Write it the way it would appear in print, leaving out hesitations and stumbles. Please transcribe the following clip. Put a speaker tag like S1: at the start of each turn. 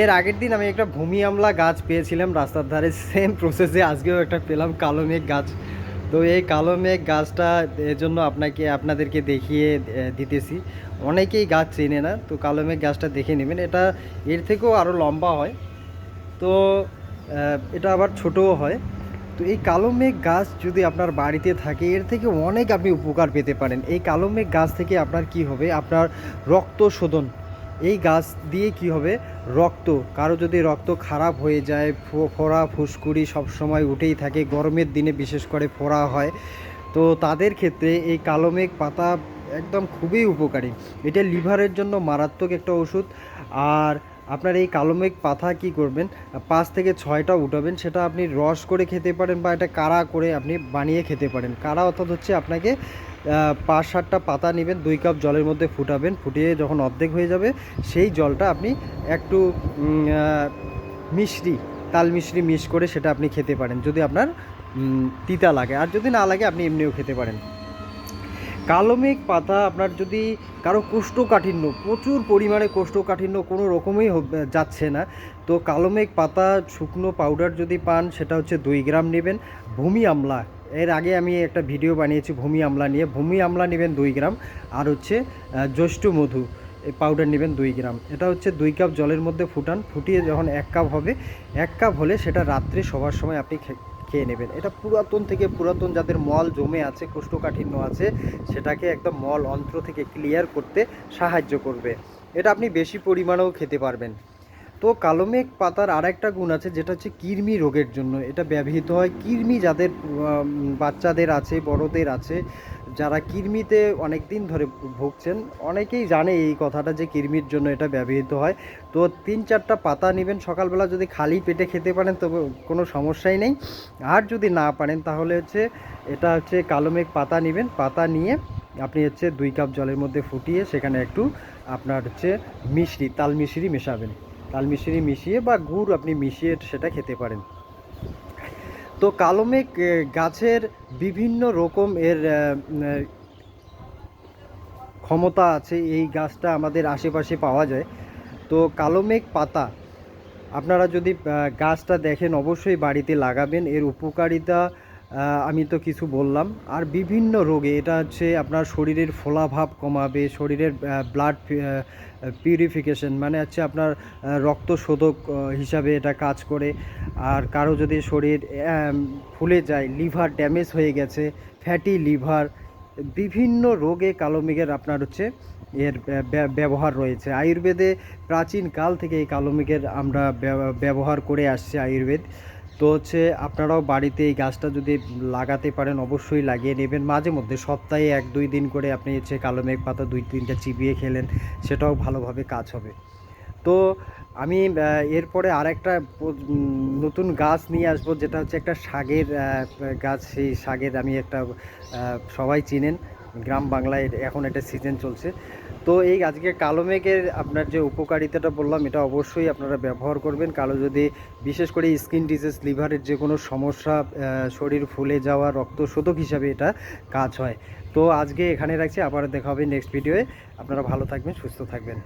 S1: এর আগের দিন আমি একটা ভূমি আমলা গাছ পেয়েছিলাম রাস্তার ধারে, সেম প্রসেসে আজকেও একটা পেলাম কালো মেঘ গাছ। তো এই কালো মেঘ গাছটা এর জন্য আপনাদেরকে দেখিয়ে দিতেছি। অনেকেই গাছ চেনে না, তো কালো মেঘ গাছটা দেখে নেবেন। এটা এর থেকেও আরও লম্বা হয়, তো এটা আবার ছোটও হয়। তো এই কালো মেঘ গাছ যদি আপনার বাড়িতে থাকে, এর থেকে অনেক আপনি উপকার পেতে পারেন। এই কালো মেঘ গাছ থেকে আপনার কি হবে, আপনার রক্ত শোধন। এই গাছ দিয়ে কি হবে, রক্ত, কারো যদি রক্ত খারাপ হয়ে যায়, ফোড়া ফুসকুড়ি সব সময় উঠেই থাকে, গরমের দিনে বিশেষ করে ফোড়া হয়, তো তাদের ক্ষেত্রে এই কালো মেঘ পাতা একদম খুবই উপকারী। এটা লিভারের জন্য মারাত্মক একটা ওষুধ। আর আপনার এই কালো মেঘ পাতা কী করবেন, 5 থেকে 6টা উঠাবেন, সেটা আপনি রস করে খেতে পারেন বা এটা কাড়া করে আপনি বানিয়ে খেতে পারেন। কাড়া অর্থাৎ হচ্ছে আপনাকে 5-7টা পাতা নেবেন, 2 কাপ জলের মধ্যে ফুটাবেন, ফুটিয়ে যখন অর্ধেক হয়ে যাবে সেই জলটা আপনি একটু মিশ্রি, তাল মিশ্রি মিশ করে সেটা আপনি খেতে পারেন যদি আপনার তিতা লাগে। আর যদি না লাগে আপনি এমনিও খেতে পারেন। কালো মেঘ পাতা আপনার যদি কারো কোষ্ঠকাঠিন্য, প্রচুর পরিমাণে কোষ্ঠকাঠিন্য কোনো রকমই যাচ্ছে না, তো কালো মেঘ পাতা শুকনো পাউডার যদি পান, সেটা হচ্ছে 2 গ্রাম নেবেন। ভূমি আমলা, এর আগে আমি একটা ভিডিও বানিয়েছি ভূমি আমলা নিয়ে, ভূমি আমলা নেবেন 2 গ্রাম। আর হচ্ছে জ্যৈষ্ঠ মধু এই পাউডার নেবেন 2 গ্রাম। এটা হচ্ছে 2 কাপ জলের মধ্যে ফুটান, ফুটিয়ে যখন 1 কাপ হবে, 1 কাপ হলে সেটা রাত্রে শোবার সময় আপনি খেয়ে নেবেন। এটা পুরাতন থেকে পুরাতন যাদের মল জমে আছে, কোষ্ঠকাঠিন্য আছে, সেটাকে একদম মল অন্ত্র থেকে ক্লিয়ার করতে সাহায্য করবে। এটা আপনি বেশি পরিমাণেও খেতে পারবেন। তো কালো মেঘ পাতার আর একটা গুণ আছে, যেটা হচ্ছে কৃমি রোগের জন্য এটা ব্যবহৃত হয়। কৃমি যাদের বাচ্চাদের আছে, বড়দের আছে, যারা কৃমিতে অনেক দিন ধরে ভুগছেন, অনেকেই জানে এই কথাটা যে কৃমির জন্য এটা ব্যবহৃত হয়। তো 3-4টা পাতা নেবেন, সকালবেলা যদি খালি পেটে খেতে পারেন তবে কোনো সমস্যাই নেই। আর যদি না পারেন তাহলে হচ্ছে এটা হচ্ছে কালো মেঘ পাতা নেবেন, পাতা নিয়ে আপনি হচ্ছে 2 কাপ জলের মধ্যে ফুটিয়ে সেখানে একটু আপনার হচ্ছে মিশ্রি, তাল মিশ্রি মেশাবেন। তাল মিশ্রি মিশিয়ে বা গুড় আপনি মিশিয়ে সেটা খেতে পারেন। তো কালো মেঘ গাছের বিভিন্ন রকম এর ক্ষমতা আছে। এই গাছটা আমাদের আশেপাশে পাওয়া যায়। তো কালো মেঘ পাতা আপনারা যদি গাছটা দেখেন অবশ্যই বাড়িতে লাগাবেন। এর উপকারিতা আমি তো কিছু বললাম। আর বিভিন্ন রোগে এটা হচ্ছে আপনার শরীরের ফোলাভাব কমাবে, শরীরের ব্লাড পিউরিফিকেশন, মানে হচ্ছে আপনার রক্ত শোধক হিসাবে এটা কাজ করে। আর কারো যদি শরীর ফুলে যায়, লিভার ড্যামেজ হয়ে গেছে, ফ্যাটি লিভার, বিভিন্ন রোগে কালো মেঘের আপনার হচ্ছে এর ব্যবহার রয়েছে। আয়ুর্বেদে প্রাচীন কাল থেকে এই কালো মেঘের আমরা ব্যবহার করে আসছি আয়ুর্বেদ। তো হচ্ছে আপনারাও বাড়িতে এই গাছটা যদি লাগাতে পারেন অবশ্যই লাগিয়ে নেবেন। মাঝে মধ্যে সপ্তাহে 1-2 দিন করে আপনি হচ্ছে কালো মেঘ পাতা 2-3টা চিবিয়ে খেলেন, সেটাও ভালোভাবে কাজ হবে। তো আমি এরপরে আরেকটা নতুন গাছ নিয়ে আসবো, যেটা হচ্ছে একটা শাকের গাছ। সেই শাকের আমি একটা সবাই চিনেন, গ্রাম বাংলায় এখন এটা সিজন চলছে। তো এই আজকে কালো মেঘের আপনার যে উপকারিতাটা বললাম, এটা অবশ্যই আপনারা ব্যবহার করবেন। কালো যদি বিশেষ করে স্কিন ডিজিজ, লিভারের যে কোনো সমস্যা, শরীর ফুলে যাওয়া, রক্ত শোধক হিসাবে এটা কাজ হয়। তো আজকে এখানে রাখছি, আবার দেখা হবে নেক্সট ভিডিওয়ে। আপনারা ভালো থাকবেন, সুস্থ থাকবেন।